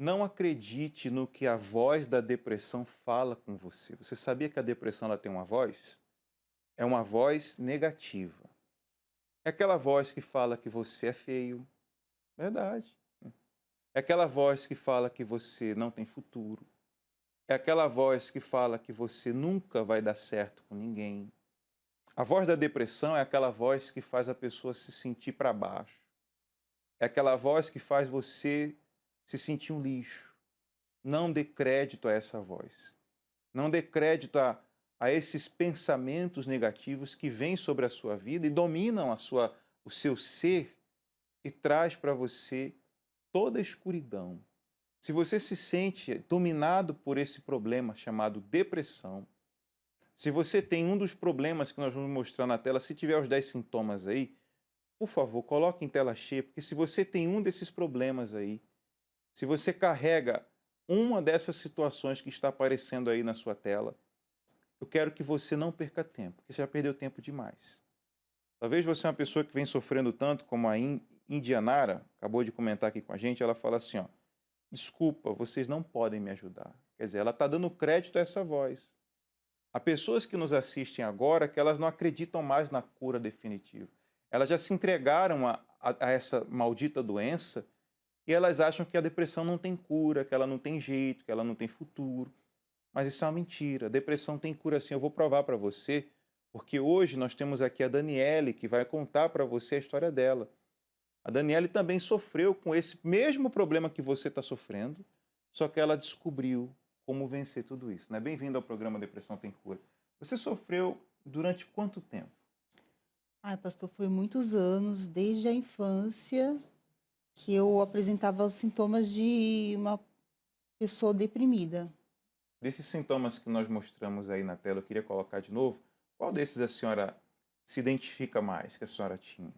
Não acredite no que a voz da depressão fala com você. Você sabia que a depressão ela tem uma voz? É uma voz negativa. É aquela voz que fala que você é feio. Verdade. É aquela voz que fala que você não tem futuro. É aquela voz que fala que você nunca vai dar certo com ninguém. A voz da depressão é aquela voz que faz a pessoa se sentir para baixo. É aquela voz que faz você se sentir um lixo. Não dê crédito a essa voz. Não dê crédito a esses pensamentos negativos que vêm sobre a sua vida e dominam o seu ser e traz para você toda a escuridão. Se você se sente dominado por esse problema chamado depressão, se você tem um dos problemas que nós vamos mostrar na tela, se tiver os 10 sintomas aí, por favor, coloque em tela cheia, porque se você tem um desses problemas aí, se você carrega uma dessas situações que está aparecendo aí na sua tela, eu quero que você não perca tempo, porque você já perdeu tempo demais. Talvez você é uma pessoa que vem sofrendo tanto como a Indianara, acabou de comentar aqui com a gente, ela fala assim, ó, desculpa, vocês não podem me ajudar. Quer dizer, ela está dando crédito a essa voz. Há pessoas que nos assistem agora que elas não acreditam mais na cura definitiva. Elas já se entregaram a essa maldita doença e elas acham que a depressão não tem cura, que ela não tem jeito, que ela não tem futuro. Mas isso é uma mentira. A depressão tem cura sim. Eu vou provar para você, porque hoje nós temos aqui a Daniele que vai contar para você a história dela. A Daniele também sofreu com esse mesmo problema que você está sofrendo, só que ela descobriu como vencer tudo isso. Né? Bem-vindo ao programa Depressão Tem Cura. Você sofreu durante quanto tempo? Ai, pastor, foi muitos anos, desde a infância, que eu apresentava os sintomas de uma pessoa deprimida. Desses sintomas que nós mostramos aí na tela, eu queria colocar de novo. Qual desses a senhora se identifica mais que a senhora tinha?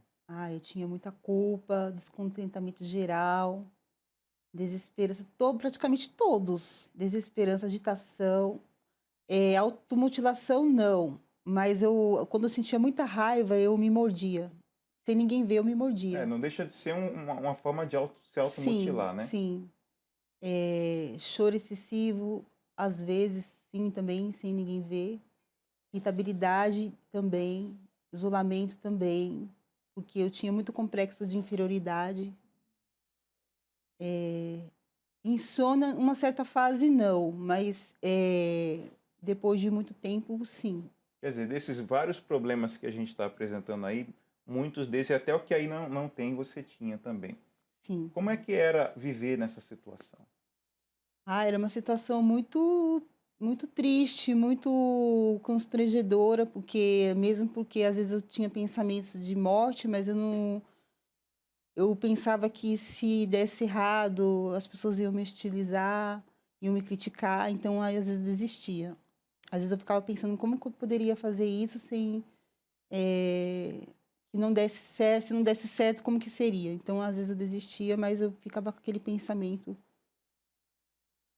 Eu tinha muita culpa, descontentamento geral, desesperança, praticamente todos. Desesperança, agitação, automutilação não, mas quando eu sentia muita raiva, eu me mordia. Sem ninguém ver, eu me mordia. Não deixa de ser uma forma de se Sim, automutilar, né? sim. Choro excessivo, às vezes, sim, também, sem ninguém ver. Irritabilidade também, isolamento também, porque eu tinha muito complexo de inferioridade. Insônia, uma certa fase, não, mas depois de muito tempo, sim. Quer dizer, desses vários problemas que a gente está apresentando aí, muitos desses, até o que aí não tem, você tinha também. Sim. Como é que era viver nessa situação? Era uma situação muito triste, muito constrangedora, porque às vezes eu tinha pensamentos de morte, mas eu pensava que se desse errado, as pessoas iam me hostilizar, iam me criticar, então aí às vezes desistia. Às vezes eu ficava pensando como que eu poderia fazer isso sem que não desse certo, se não desse certo, como que seria? Então às vezes eu desistia, mas eu ficava com aquele pensamento.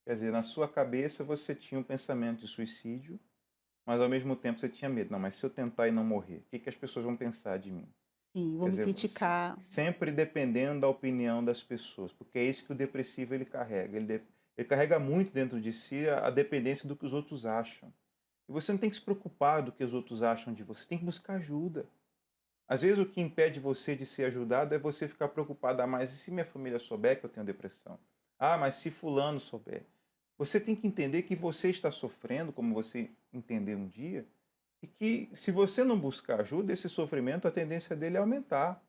Quer dizer, na sua cabeça você tinha um pensamento de suicídio, mas ao mesmo tempo você tinha medo. Não, mas se eu tentar e não morrer, o que que as pessoas vão pensar de mim? Sim, vou Quer me dizer, criticar. sempre dependendo da opinião das pessoas, porque é isso que o depressivo ele carrega. Ele carrega muito dentro de si a dependência do que os outros acham. E você não tem que se preocupar do que os outros acham de você, tem que buscar ajuda. Às vezes o que impede você de ser ajudado é você ficar preocupado, mas e se minha família souber que eu tenho depressão? Mas se fulano souber? Você tem que entender que você está sofrendo, como você entendeu um dia, e que se você não buscar ajuda, esse sofrimento, a tendência dele é aumentar.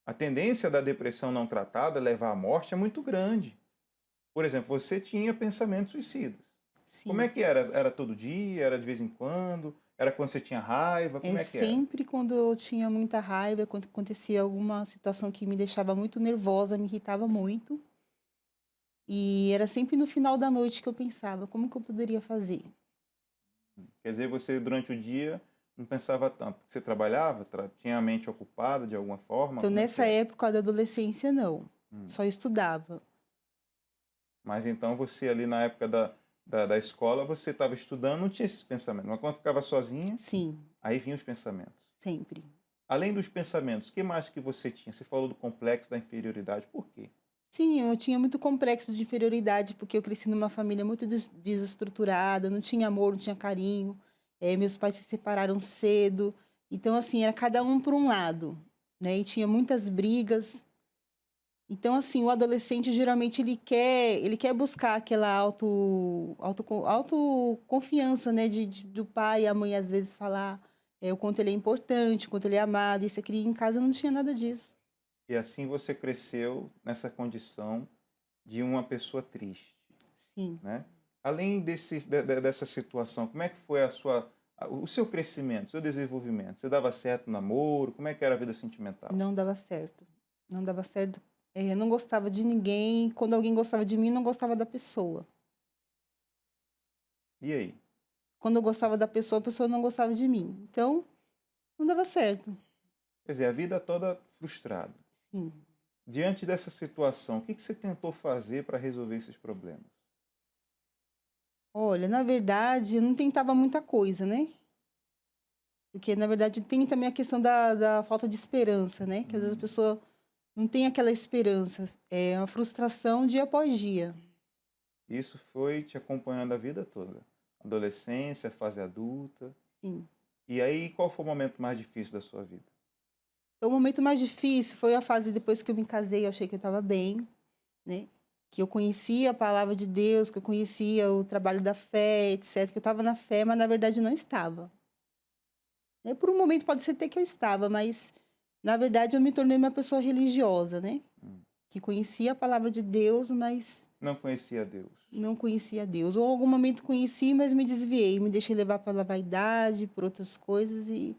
A tendência da depressão não tratada levar à morte é muito grande. Por exemplo, você tinha pensamentos suicidas. Como é Sim. que era? Era todo dia? Era de vez em quando? Era quando você tinha raiva? Como É é que era? sempre quando eu tinha muita raiva, quando acontecia alguma situação que me deixava muito nervosa, me irritava muito. E era sempre no final da noite que eu pensava, como que eu poderia fazer? Quer dizer, você durante o dia não pensava tanto. Você trabalhava? Tinha a mente ocupada de alguma forma? Então, Como é que nessa era? época da adolescência, não. Hum. Só estudava. Mas então você ali na época da escola, você estava estudando, não tinha esses pensamentos. Mas quando ficava sozinha, Sim, aí vinham os pensamentos. sempre. Além dos pensamentos, o que mais que você tinha? Você falou do complexo da inferioridade. Por quê? Sim, eu tinha muito complexo de inferioridade, porque eu cresci numa família muito desestruturada, não tinha amor, não tinha carinho. Meus pais se separaram cedo. Então, assim, era cada um por um lado, né? E tinha muitas brigas. Então, assim, o adolescente geralmente ele quer buscar aquela autoconfiança, né? Do pai e a mãe às vezes falar o quanto ele é importante, o quanto ele é amado. Isso aqui em casa não tinha nada disso. E assim você cresceu nessa condição de uma pessoa triste, Sim, né? Além dessa situação, como é que foi o seu crescimento, o seu desenvolvimento? Você dava certo no namoro? Como é que era a vida sentimental? não dava certo. Não dava certo. Eu não gostava de ninguém. Quando alguém gostava de mim, não gostava da pessoa. E aí? Quando eu gostava da pessoa, a pessoa não gostava de mim. Então, não dava certo. Quer dizer, a vida toda frustrada. Sim. Diante dessa situação, o que você tentou fazer para resolver esses problemas? Olha, na verdade, eu não tentava muita coisa, né? Porque, na verdade, tem também a questão da falta de esperança, né? Que às vezes a Hum, pessoa não tem aquela esperança. É uma frustração dia após dia. Isso foi te acompanhando a vida toda. Adolescência, fase adulta. Sim. E aí, qual foi o momento mais difícil da sua vida? Então, o momento mais difícil foi a fase depois que eu me casei, eu achei que eu estava bem, né? Que eu conhecia a palavra de Deus, que eu conhecia o trabalho da fé, etc. Que eu estava na fé, mas na verdade não estava. Por um momento pode ser até que eu estava, mas na verdade eu me tornei uma pessoa religiosa, né? Hum, Que conhecia a palavra de Deus, mas Não conhecia Deus. não conhecia Deus. Ou em algum momento conheci, mas me desviei, me deixei levar pela vaidade, por outras coisas, e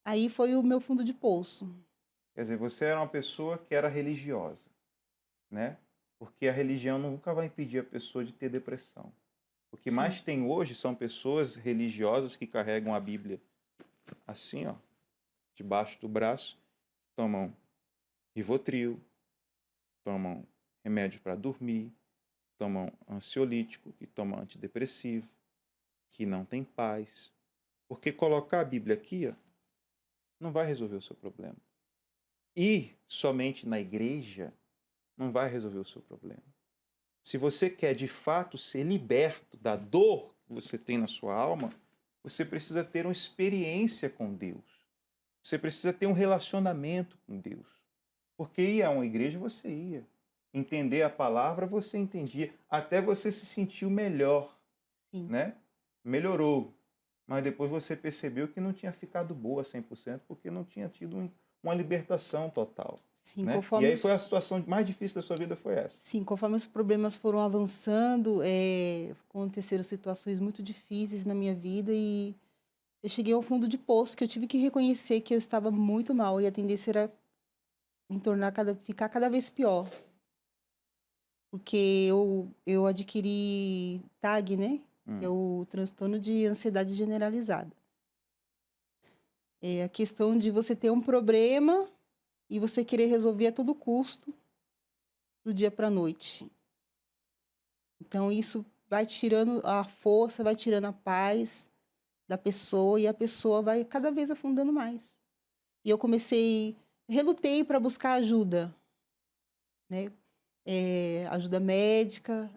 aí foi o meu fundo de poço. Quer dizer, você era uma pessoa que era religiosa, né? Porque a religião nunca vai impedir a pessoa de ter depressão. O que Sim, mais tem hoje são pessoas religiosas que carregam a Bíblia assim, ó, debaixo do braço, tomam Rivotril, tomam remédio para dormir, tomam ansiolítico, que tomam antidepressivo, que não tem paz. Porque colocar a Bíblia aqui, ó, não vai resolver o seu problema. Ir somente na igreja não vai resolver o seu problema. Se você quer de fato ser liberto da dor que você tem na sua alma, você precisa ter uma experiência com Deus. Você precisa ter um relacionamento com Deus. Porque ir a uma igreja você ia. Entender a palavra você entendia. Até você se sentiu melhor, sim, né? Melhorou. Mas depois você percebeu que não tinha ficado boa 100% porque não tinha tido uma libertação total, sim, né? E aí foi a situação mais difícil da sua vida foi essa. conforme os problemas foram avançando, aconteceram situações muito difíceis na minha vida e eu cheguei ao fundo de poço que eu tive que reconhecer que eu estava muito mal e a tendência era me tornar ficar cada vez pior. Porque eu adquiri TAG, né? Que é Hum. o transtorno de ansiedade generalizada. É a questão de você ter um problema e você querer resolver a todo custo do dia para a noite. Então, isso vai tirando a força, vai tirando a paz da pessoa e a pessoa vai cada vez afundando mais. E eu relutei para buscar ajuda, né? Ajuda médica.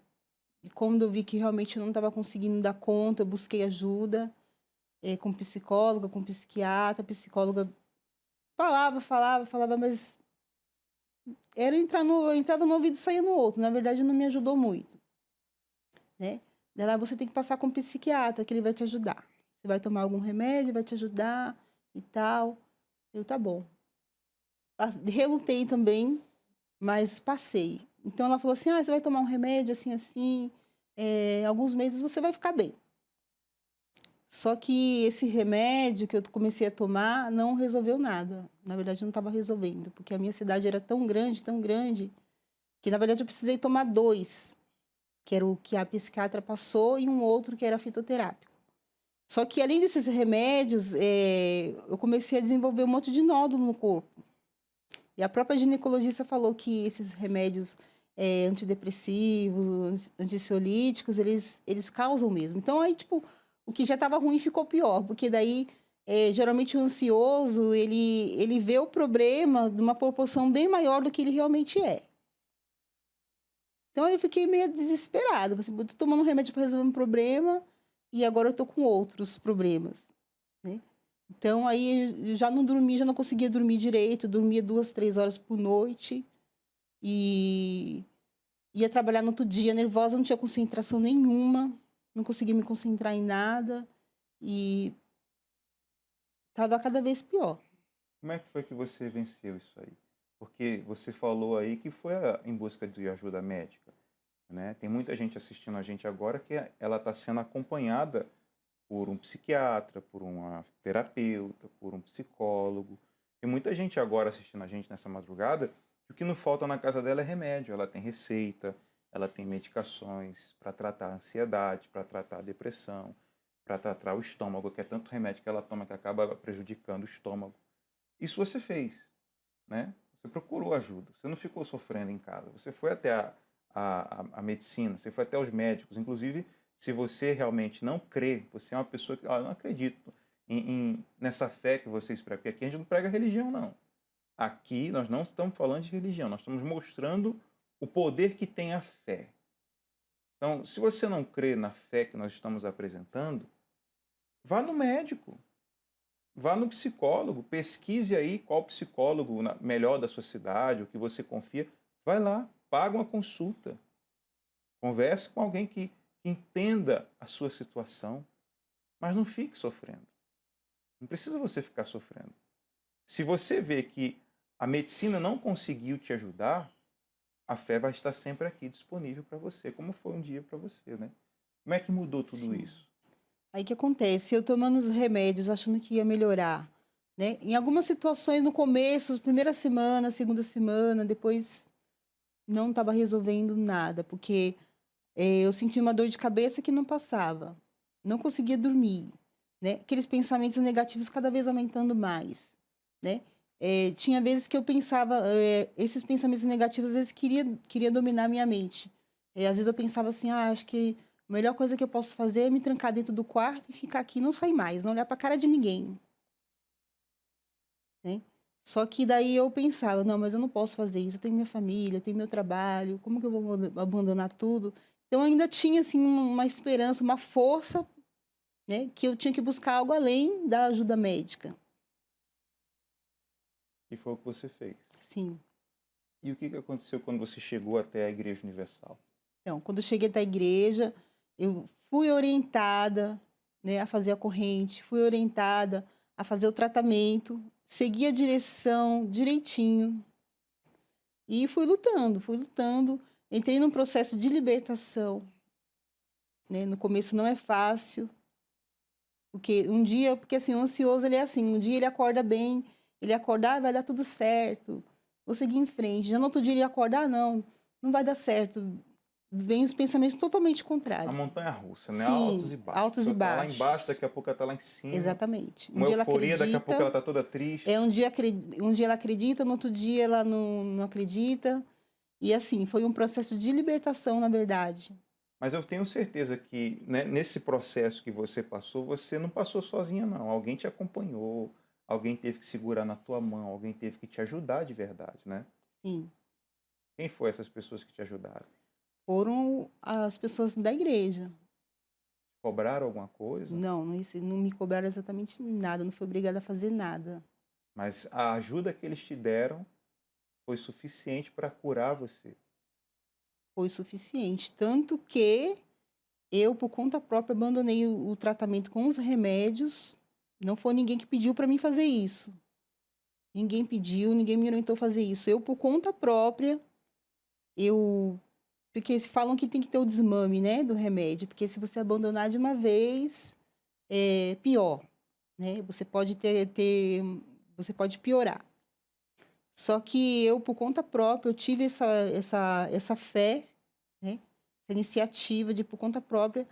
E quando eu vi que realmente eu não estava conseguindo dar conta, eu busquei ajuda com psicóloga, com psiquiatra. A psicóloga falava, mas eu entrava no ouvido e saía no outro. Na verdade, não me ajudou muito, né? Daí lá você tem que passar com um psiquiatra, que ele vai te ajudar. Você vai tomar algum remédio, vai te ajudar e tal. Tá bom. Relutei também, mas passei. Então ela falou assim: ah, você vai tomar um remédio assim, assim, alguns meses você vai ficar bem. Só que esse remédio que eu comecei a tomar não resolveu nada. Na verdade, não estava resolvendo, porque a minha ansiedade era tão grande, que na verdade eu precisei tomar dois, que era o que a psiquiatra passou, e um outro que era fitoterápico. Só que além desses remédios, eu comecei a desenvolver um monte de nódulo no corpo. E a própria ginecologista falou que esses remédios antidepressivos, ansiolíticos, eles causam mesmo. Então, aí, tipo, o que já estava ruim ficou pior, porque daí, geralmente, o ansioso, ele vê o problema de uma proporção bem maior do que ele realmente é. Então aí eu fiquei meio desesperada, falei assim: "Eu tô tomando remédio para resolver um problema, e agora eu tô com outros problemas", né. Então aí eu já não dormia, já não conseguia dormir direito, dormia 2, 3 horas por noite, e ia trabalhar no outro dia nervosa, não tinha concentração nenhuma, não conseguia me concentrar em nada, e estava cada vez pior. Como é que foi que você venceu isso aí? Porque você falou aí que foi em busca de ajuda médica, né? Tem muita gente assistindo a gente agora que ela está sendo acompanhada por um psiquiatra, por uma terapeuta, por um psicólogo. Tem muita gente agora assistindo a gente nessa madrugada que o que não falta na casa dela é remédio. Ela tem receita, ela tem medicações para tratar a ansiedade, para tratar a depressão, para tratar o estômago, que é tanto remédio que ela toma que acaba prejudicando o estômago. Isso você fez, né? Você procurou ajuda, você não ficou sofrendo em casa, você foi até a medicina, você foi até os médicos. Inclusive, se você realmente não crê, você é uma pessoa que, eu não acredito nessa fé que vocês pregam, porque aqui a gente não prega religião, não. Aqui nós não estamos falando de religião, nós estamos mostrando o poder que tem a fé. Então, se você não crê na fé que nós estamos apresentando, vá no médico. Vá no psicólogo, pesquise aí qual psicólogo melhor da sua cidade, o que você confia. Vai lá, paga uma consulta, converse com alguém que entenda a sua situação, mas não fique sofrendo. Não precisa você ficar sofrendo. Se você vê que a medicina não conseguiu te ajudar, a fé vai estar sempre aqui disponível para você, como foi um dia para você, né? Como é que mudou tudo Sim. isso? Aí o que acontece, eu tomando os remédios, achando que ia melhorar, né, em algumas situações no começo, primeira semana, segunda semana, depois não estava resolvendo nada, porque, eu sentia uma dor de cabeça que não passava, não conseguia dormir, né, aqueles pensamentos negativos cada vez aumentando mais, né. Tinha vezes que eu pensava, esses pensamentos negativos, às vezes, queria dominar minha mente. Às vezes eu pensava assim: "Ah, acho que a melhor coisa que eu posso fazer é me trancar dentro do quarto e ficar aqui e não sair mais, não olhar para a cara de ninguém", né. Só que daí eu pensava: "Não, mas eu não posso fazer isso, eu tenho minha família, eu tenho meu trabalho, como que eu vou abandonar tudo?". Então ainda tinha, assim, uma esperança, uma força, né, que eu tinha que buscar algo além da ajuda médica. E foi o que você fez. Sim. E o que aconteceu quando você chegou até a Igreja Universal? Então, quando eu cheguei da igreja, eu fui orientada, né, a fazer a corrente, fui orientada a fazer o tratamento, segui a direção direitinho e fui lutando, fui lutando. Entrei num processo de libertação, né? No começo não é fácil, porque assim, o ansioso ele é assim, um dia ele acorda bem, ele acorda, vai dar tudo certo, vou seguir em frente. Já no outro dia ele acorda, não, não vai dar certo. Vem os pensamentos totalmente A contrários. montanha-russa, né, altos Sim, e baixos. A altos e pessoa tá lá embaixo, baixos. daqui a pouco ela tá lá em cima. Exatamente. Um Uma dia ela euforia, daqui a pouco acredita, ela tá toda triste. um dia ela acredita, no outro dia ela não acredita. E assim, foi um processo de libertação, na verdade. Mas eu tenho certeza que, né, nesse processo que você não passou sozinha não, alguém te acompanhou, alguém teve que segurar na tua mão, alguém teve que te ajudar de verdade, né. Sim, Quem foi essas pessoas que te ajudaram? foram as pessoas da igreja. Cobraram alguma coisa? Não me cobraram exatamente nada, não fui obrigada a fazer nada. Mas a ajuda que eles te deram foi suficiente para curar você. Foi suficiente. Tanto que eu, por conta própria, abandonei o tratamento com os remédios. Não foi ninguém que pediu para mim fazer isso. Ninguém pediu, ninguém me orientou a fazer isso. Eu, por conta própria, eu porque se falam que tem que ter o desmame, né, do remédio, porque se você abandonar de uma vez, é pior, né, você pode você pode piorar. Só que eu, por conta própria, eu tive essa fé, né, essa iniciativa de, por conta própria,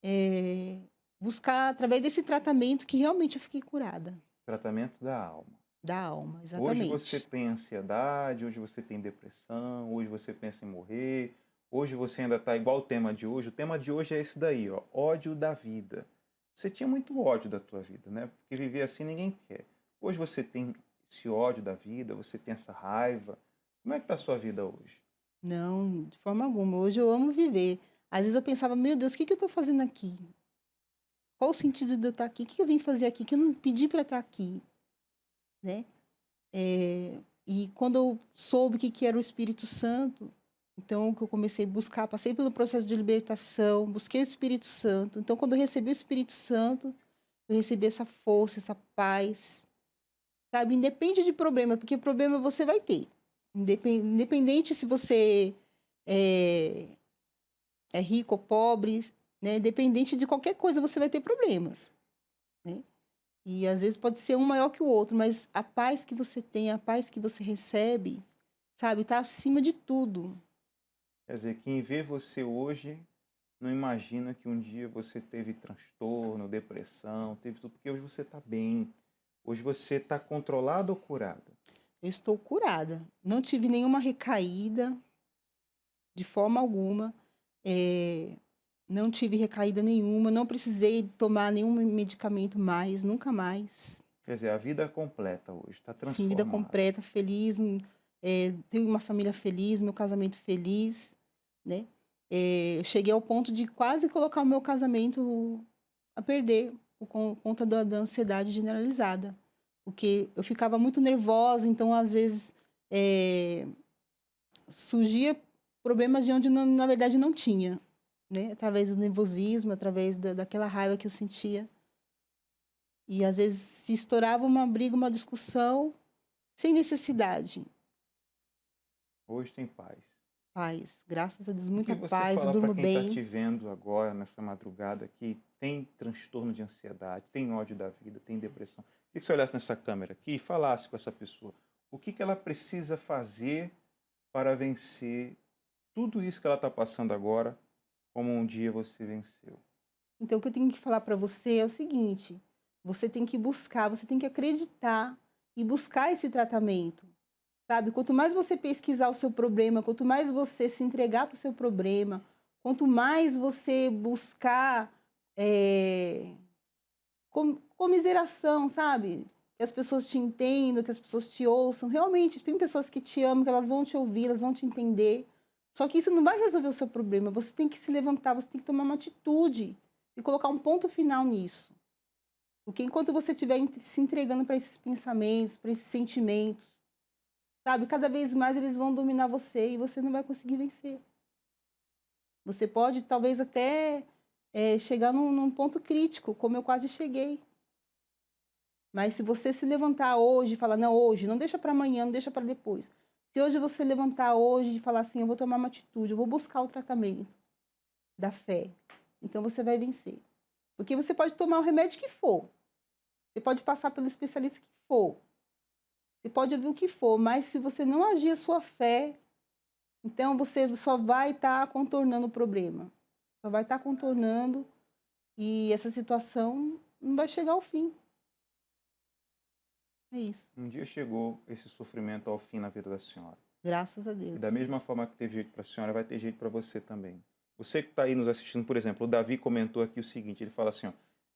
eh, buscar através desse tratamento que realmente eu fiquei curada, Tratamento da alma. da alma, Hoje você exatamente. tem ansiedade, hoje você tem depressão, hoje você pensa em morrer, hoje você ainda está igual o tema de hoje. O tema de hoje é esse daí, ó, ódio da vida. Você tinha muito ódio da tua vida, né? Porque viver assim ninguém quer. Hoje você tem esse ódio da vida, você tem essa raiva. Como é que tá a sua vida hoje? Não, de forma alguma. Hoje eu amo viver. Às vezes eu pensava, meu Deus, o que que eu tô fazendo aqui? Qual o sentido de eu estar aqui? O que que eu vim fazer aqui? Que eu não pedi para estar aqui, né? E quando eu soube o que que era o Espírito Santo, então que eu comecei a buscar, passei pelo processo de libertação, busquei o Espírito Santo. Então, quando eu recebi o Espírito Santo, eu recebi essa força, essa paz, sabe? Independe de problema, porque problema você vai ter. Independente se você é, é rico ou pobre, né? Independente de qualquer coisa, você vai ter problemas, né? E às vezes pode ser um maior que o outro, mas a paz que você tem, a paz que você recebe, sabe, está acima de tudo. Quer dizer, quem vê você hoje não imagina que um dia você teve transtorno, depressão, teve tudo, porque hoje você está bem. Hoje você está controlado ou curada? Eu estou curada. Não tive nenhuma recaída, de forma alguma. Não tive recaída nenhuma, não precisei tomar nenhum medicamento mais, nunca mais. Quer dizer, a vida é completa hoje, está Sim, vida transformada. completa, feliz, tenho uma família feliz, meu casamento feliz, né? Eu cheguei ao ponto de quase colocar o meu casamento a perder por conta da ansiedade generalizada. Porque eu ficava muito nervosa, então às vezes eh, surgia problemas de onde na verdade não tinha, né? Através do nervosismo, através daquela raiva que eu sentia. E às vezes se estourava uma briga, uma discussão, sem necessidade. Hoje tem paz. Paz, graças a Deus, O que muita você paz, eu fala para durmo quem está bem. te vendo agora, nessa madrugada, que tem transtorno de ansiedade, tem ódio da vida, tem depressão? Queria que você olhasse nessa câmera aqui e falasse com essa pessoa o que ela precisa fazer para vencer tudo isso que ela está passando agora, como um dia você venceu. Então, o que eu tenho que falar para você é o seguinte: você tem que buscar, você tem que acreditar e buscar esse tratamento, sabe? Quanto mais você pesquisar o seu problema, quanto mais você se entregar para o seu problema, quanto mais você buscar é, comiseração, sabe? Que as pessoas te entendam, que as pessoas te ouçam. Realmente, tem pessoas que te amam, que elas vão te ouvir, elas vão te entender. Só que isso não vai resolver o seu problema. Você tem que se levantar, você tem que tomar uma atitude e colocar um ponto final nisso. Porque enquanto você estiver se entregando para esses pensamentos, para esses sentimentos, sabe, cada vez mais eles vão dominar você e você não vai conseguir vencer. Você pode, talvez, até chegar num ponto crítico, como eu quase cheguei. Mas se você se levantar hoje e falar, não, hoje, não deixa para amanhã, não deixa para depois. Se hoje você levantar hoje e falar assim, eu vou tomar uma atitude, eu vou buscar o tratamento da fé, então você vai vencer. Porque você pode tomar o remédio que for, você pode passar pelo especialista que for, você pode ouvir o que for, mas se você não agir a sua fé, então você só vai estar contornando o problema. Só vai estar contornando e essa situação não vai chegar ao fim. É isso. Um dia chegou esse sofrimento ao fim na vida da senhora. Graças a E da Deus. mesma forma que teve jeito para a senhora, vai ter jeito para você também. Você que está aí nos assistindo, por exemplo, o Davi comentou aqui o seguinte, ele fala assim, ó,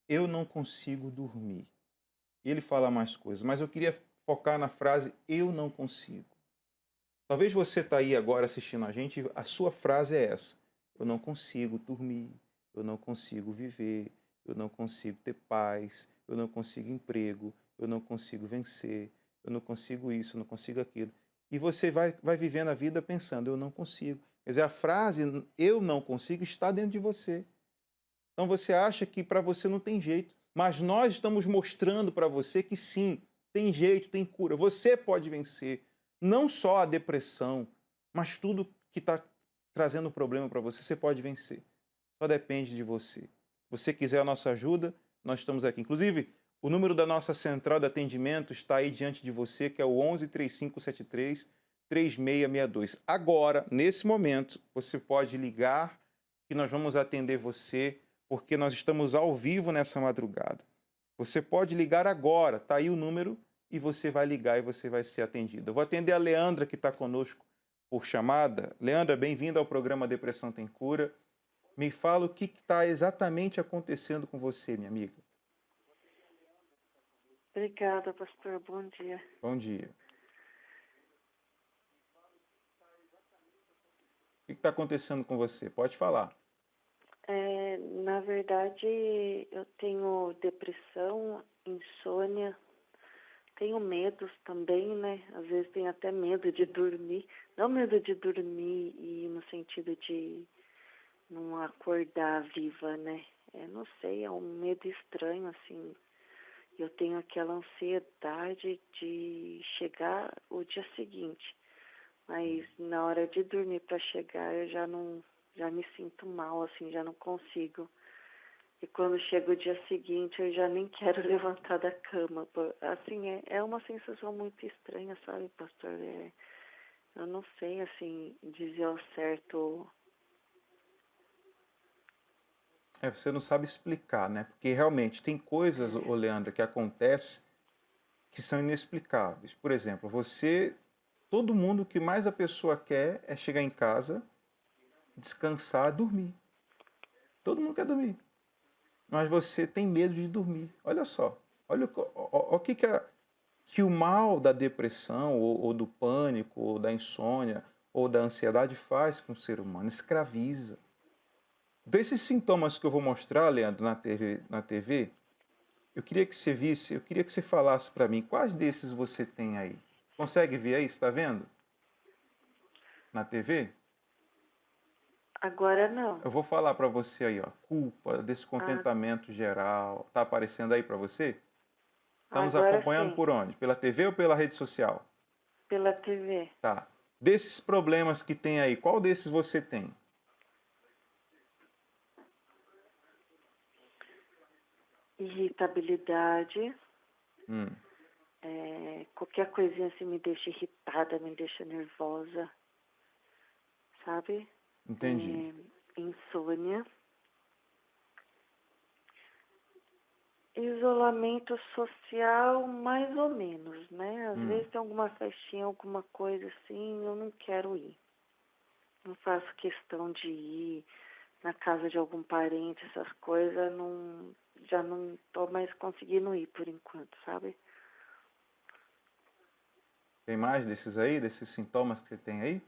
eu não consigo dormir. E ele fala mais coisas, mas eu queria focar na frase eu não consigo. Talvez você está aí agora assistindo a gente e a sua frase é essa. Eu não consigo dormir, eu não consigo viver, eu não consigo ter paz, eu não consigo emprego, eu não consigo vencer, eu não consigo isso, eu não consigo aquilo. E você vai vivendo a vida pensando, eu não consigo. Quer dizer, a frase eu não consigo está dentro de você. Então você acha que para você não tem jeito, mas nós estamos mostrando para você que sim, tem jeito, tem cura. Você pode vencer não só a depressão, mas tudo que está trazendo problema para você, você pode vencer. Só depende de você. Se você quiser a nossa ajuda, nós estamos aqui. Inclusive, o número da nossa central de atendimento está aí diante de você, que é o 11 3573 3662. Agora, nesse momento, você pode ligar que nós vamos atender você porque nós estamos ao vivo nessa madrugada. Você pode ligar agora, está aí o número, e você vai ligar e você vai ser atendido. Eu vou atender a Leandra, que está conosco por chamada. Leandra, bem-vinda ao programa Depressão Tem Cura. Me fala o que está exatamente acontecendo com você, minha amiga. Obrigada, pastor. Bom dia. Bom dia. está acontecendo com você? Pode falar. Na verdade, eu tenho depressão, insônia, tenho medos também, né? Às vezes tenho até medo de dormir. Não medo de dormir e no sentido de não acordar viva, né? Não sei, é um medo estranho, assim. Eu tenho aquela ansiedade de chegar o dia seguinte. Mas na hora de dormir para chegar, eu já me sinto mal, assim, já não consigo. E quando chega o dia seguinte, eu já nem quero levantar da cama. Assim, é uma sensação muito estranha, sabe, pastor? Eu não sei, assim, dizer ao certo. Você não sabe explicar, né? Porque realmente tem coisas, É, ô Leandra, que acontecem que são inexplicáveis. Por exemplo, todo mundo, o que mais a pessoa quer é chegar em casa, descansar, dormir. Todo mundo quer dormir. Mas você tem medo de dormir. Olha só. Olha o que o mal da depressão, ou do pânico, ou da insônia, ou da ansiedade faz com o ser humano. Escraviza. Desses sintomas que eu vou mostrar, Leandro, na TV, eu queria que você visse, eu queria que você falasse para mim quais desses você tem aí. Consegue ver aí? Está vendo? Na TV? agora não. Eu vou falar para você aí, ó. Culpa, Ah, descontentamento geral. Tá aparecendo aí para você? Estamos agora acompanhando sim, por onde? Pela TV ou pela rede social? pela TV. Tá. Desses problemas que tem aí, qual desses você tem? Irritabilidade. Hum, Qualquer coisinha assim me deixa irritada, me deixa nervosa, sabe? entendi. É, insônia. Isolamento social, mais ou menos, né? Às Hum, vezes tem alguma festinha, alguma coisa assim, eu não quero ir. Não faço questão de ir na casa de algum parente, essas coisas, não, já não tô mais conseguindo ir por enquanto, sabe? tem mais desses aí, desses sintomas que você tem aí?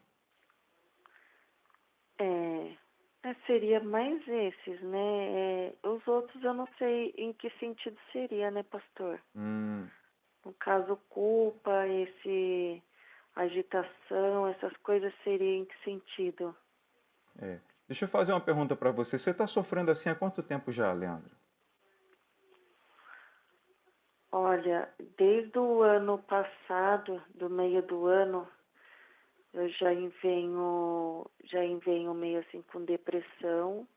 Seria mais esses, né? Os outros eu não sei em que sentido seria, né, pastor? Hum, No caso, culpa, esse agitação, essas coisas seria em que sentido? é. Deixa eu fazer uma pergunta para você. Você está sofrendo assim há quanto tempo já, Leandro? Olha, desde o ano passado, do meio do ano, eu já venho meio assim com depressão.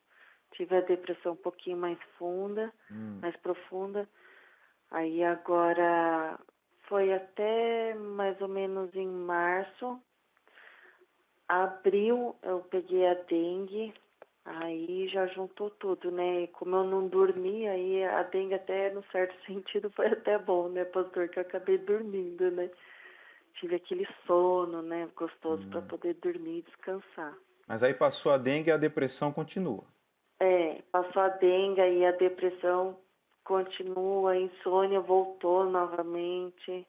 Tive a depressão um pouquinho mais funda, Hum, mais profunda. Aí agora foi até mais ou menos em março. Abril eu peguei a dengue, aí já juntou tudo, né? E como eu não dormi, aí a dengue até, no certo sentido, foi até bom, né, pastor? Que eu acabei dormindo, né? Tive aquele sono, né, gostoso para hum. poder dormir e descansar. Mas aí passou a dengue e a depressão continua. Passou a dengue e a depressão continua, a insônia voltou novamente,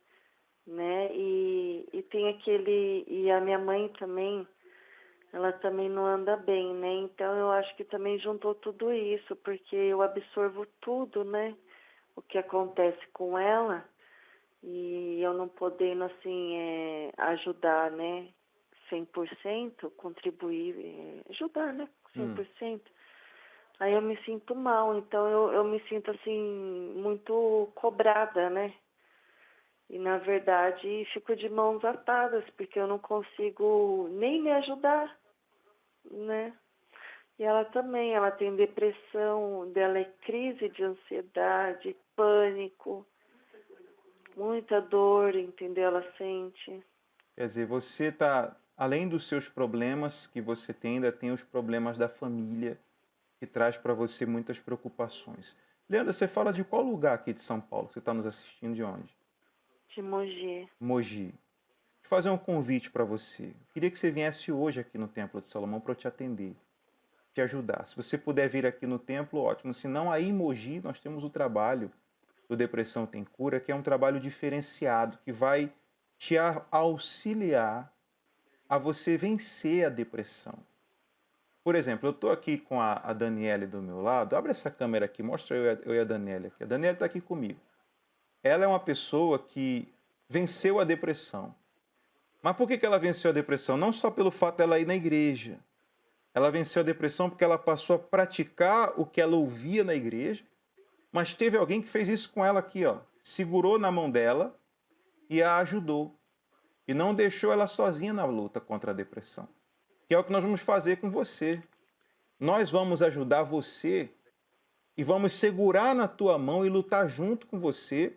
né? E tem e a minha mãe também, ela também não anda bem, né? Então eu acho que também juntou tudo isso, porque eu absorvo tudo, né? O que acontece com ela e eu não podendo, assim, ajudar, né? 100% contribuir, ajudar, né? cem Hum. por cento. Aí eu me sinto mal, então eu me sinto, assim, muito cobrada, né? E, na verdade, fico de mãos atadas, porque eu não consigo nem me ajudar, né? E ela também, ela tem depressão, dela é crise de ansiedade, pânico, muita dor, entendeu? Ela sente. Quer dizer, você está, além dos seus problemas que você tem, ainda tem os problemas da família, que traz para você muitas preocupações. Leandro, você fala de qual lugar aqui de São Paulo? Você está nos assistindo de onde? De Mogi. Mogi. Vou fazer um convite para você. Eu queria que você viesse hoje aqui no Templo de Salomão para eu te atender, te ajudar. Se você puder vir aqui no templo, ótimo. Se não, aí em Mogi nós temos o trabalho do Depressão Tem Cura, que é um trabalho diferenciado, que vai te auxiliar a você vencer a depressão. Por exemplo, eu estou aqui com a Daniele do meu lado. Abre essa câmera aqui, mostra eu e a Daniele aqui. A Daniele está aqui comigo. Ela é uma pessoa que venceu a depressão. Mas por que que ela venceu a depressão? Não só pelo fato dela ir na igreja. Ela venceu a depressão porque ela passou a praticar o que ela ouvia na igreja, mas teve alguém que fez isso com ela aqui, ó. Segurou na mão dela e a ajudou. E não deixou ela sozinha na luta contra a depressão. Que é o que nós vamos fazer com você. Nós vamos ajudar você e vamos segurar na tua mão e lutar junto com você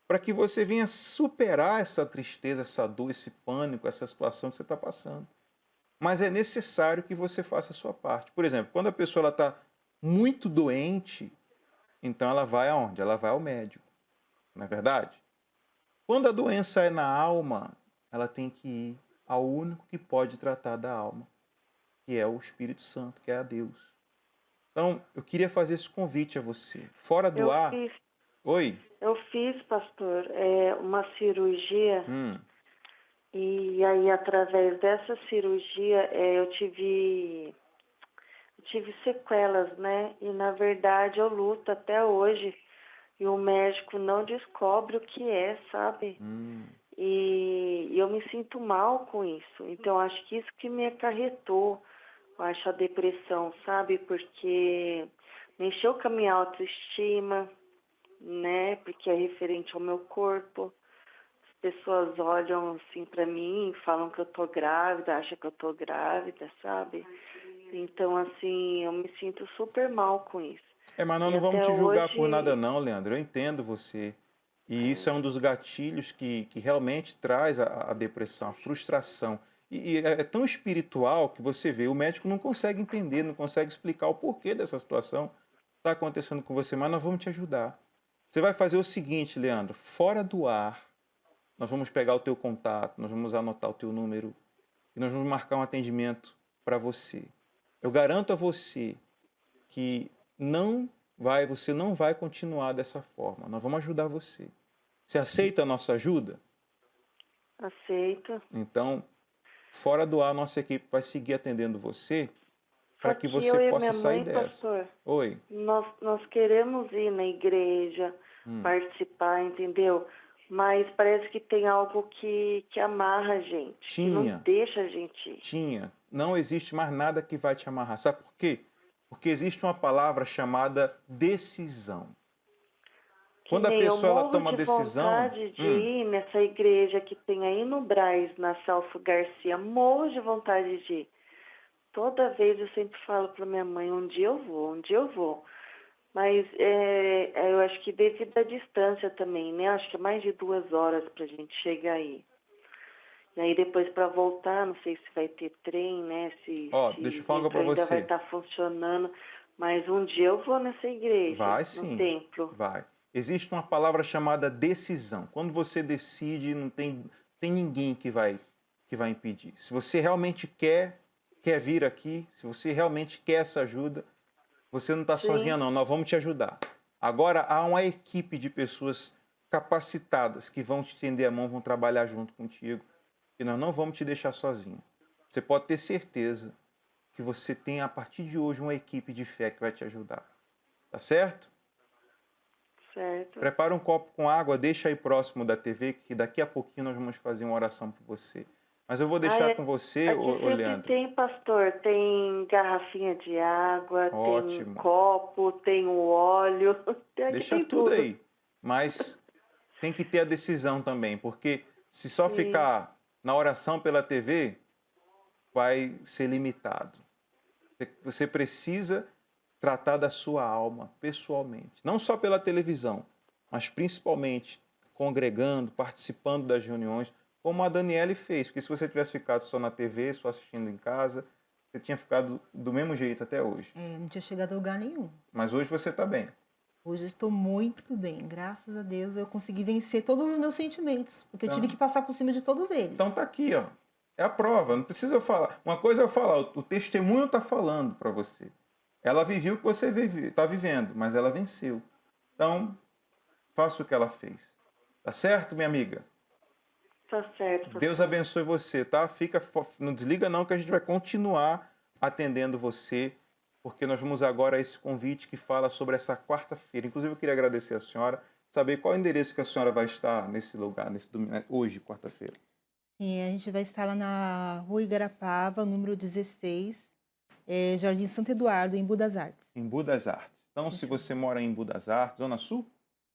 para que você venha superar essa tristeza, essa dor, esse pânico, essa situação que você está passando. Mas é necessário que você faça a sua parte. Por exemplo, quando a pessoa está muito doente, então ela vai aonde? Ela vai ao médico, não é verdade? Quando a doença é na alma, ela tem que ir ao único que pode tratar da alma, que é o Espírito Santo, que é a Deus. Então, eu queria fazer esse convite a você. Fora do Eu ar... fiz, Oi? eu fiz, pastor, uma cirurgia Hum. e aí através dessa cirurgia eu tive sequelas, né? E na verdade eu luto até hoje e o médico não descobre o que é, sabe? Hum. E eu me sinto mal com isso. Então acho que isso que me acarretou, eu acho a depressão, sabe? Porque mexeu com a minha autoestima, né? Porque é referente ao meu corpo. As pessoas olham assim pra mim, falam que eu tô grávida, acham que eu tô grávida, sabe? Então, assim, eu me sinto super mal com isso. Mas nós E não vamos até te julgar por nada hoje, não, Leandro. Eu entendo você. E isso é um é, dos gatilhos que realmente traz a depressão, a frustração. E é tão espiritual que você vê, o médico não consegue entender, não consegue explicar o porquê dessa situação está acontecendo com você, mas nós vamos te ajudar. Você vai fazer o seguinte, Leandro, fora do ar, nós vamos pegar o teu contato, nós vamos anotar o teu número e nós vamos marcar um atendimento para você. Eu garanto a você que você não vai continuar dessa forma. Nós vamos ajudar você. Você aceita a nossa ajuda? aceito. Então, fora do ar, nossa equipe vai seguir atendendo você Só para que que você eu e possa minha sair mãe, dessa. pastor, Oi. nós queremos ir na igreja, Hum. participar, entendeu? Mas parece que tem algo que amarra a gente, que não Tinha, deixa a gente ir. tinha. Não existe mais nada que vai te amarrar. Sabe por quê? Porque existe uma palavra chamada decisão. Que Quando a nem eu pessoa ela morro toma de decisão, vontade de ir nessa igreja que tem aí no Brás, na Celso Garcia. Morro de vontade de ir. Toda vez eu sempre falo para minha mãe, um dia eu vou, um dia eu vou. Mas eu acho que devido à distância também, né? Acho que é mais de 2 horas para a gente chegar aí. E aí depois para voltar, não sei se vai ter trem, né? deixa eu Se o falar algo metrô para ainda vai você. estar funcionando. Mas um dia eu vou nessa igreja, Vai no sim, templo. vai. Existe uma palavra chamada decisão. Quando você decide, não tem ninguém que vai impedir. Se você realmente quer vir aqui, se você realmente quer essa ajuda, você não está sozinha Sim, não, nós vamos te ajudar. Agora há uma equipe de pessoas capacitadas que vão te estender a mão, vão trabalhar junto contigo e nós não vamos te deixar sozinho. Você pode ter certeza que você tem a partir de hoje uma equipe de fé que vai te ajudar. Tá certo? certo. Prepara um copo com água, deixa aí próximo da TV, que daqui a pouquinho nós vamos fazer uma oração por você. Mas eu vou Ah, deixar com você, aqui ô sempre Leandro. tem, pastor. Tem garrafinha de água, tem Ótimo. copo, tem o óleo. Aqui Deixa tem tudo tudo. aí. Mas tem que ter a decisão também, porque se só Sim, ficar na oração pela TV, vai ser limitado. Você precisa tratar da sua alma pessoalmente, não só pela televisão, mas principalmente congregando, participando das reuniões, como a Daniele fez, porque se você tivesse ficado só na TV, só assistindo em casa, você tinha ficado do mesmo jeito até hoje. Não tinha chegado a lugar nenhum. Mas hoje você está bem. Hoje eu estou muito bem, graças a Deus eu consegui vencer todos os meus sentimentos, porque eu tive Então, que passar por cima de todos então eles. tá aqui, ó. É a prova, não precisa eu falar. Uma coisa é eu falar, o testemunho está falando para você. Ela viveu o que você está vivendo, mas ela venceu. Então, faça o que ela fez. Tá certo, minha amiga? tá certo, Deus pastor. abençoe você, tá? Não desliga não que a gente vai continuar atendendo você, porque nós vamos agora a esse convite que fala sobre essa quarta-feira. Inclusive, eu queria agradecer a senhora, saber qual é o endereço que a senhora vai estar nesse lugar, nesse domingo, hoje, quarta-feira. Sim, a gente vai estar lá na Rua Igarapava, número 16, Jardim Santo Eduardo, em Budas Artes. Em Budas Artes. Então, Sim, se senhor. você mora em Budas Artes, Zona Sul,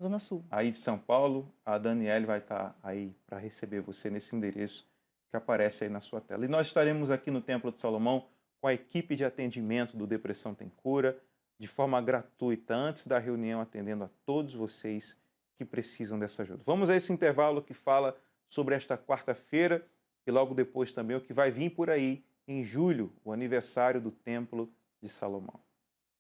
Zona Sul. aí de São Paulo, a Daniele vai estar aí para receber você nesse endereço que aparece aí na sua tela. E nós estaremos aqui no Templo de Salomão com a equipe de atendimento do Depressão Tem Cura, de forma gratuita, antes da reunião, atendendo a todos vocês que precisam dessa ajuda. Vamos a esse intervalo que fala sobre esta quarta-feira e logo depois também o que vai vir por aí em julho, o aniversário do Templo de Salomão.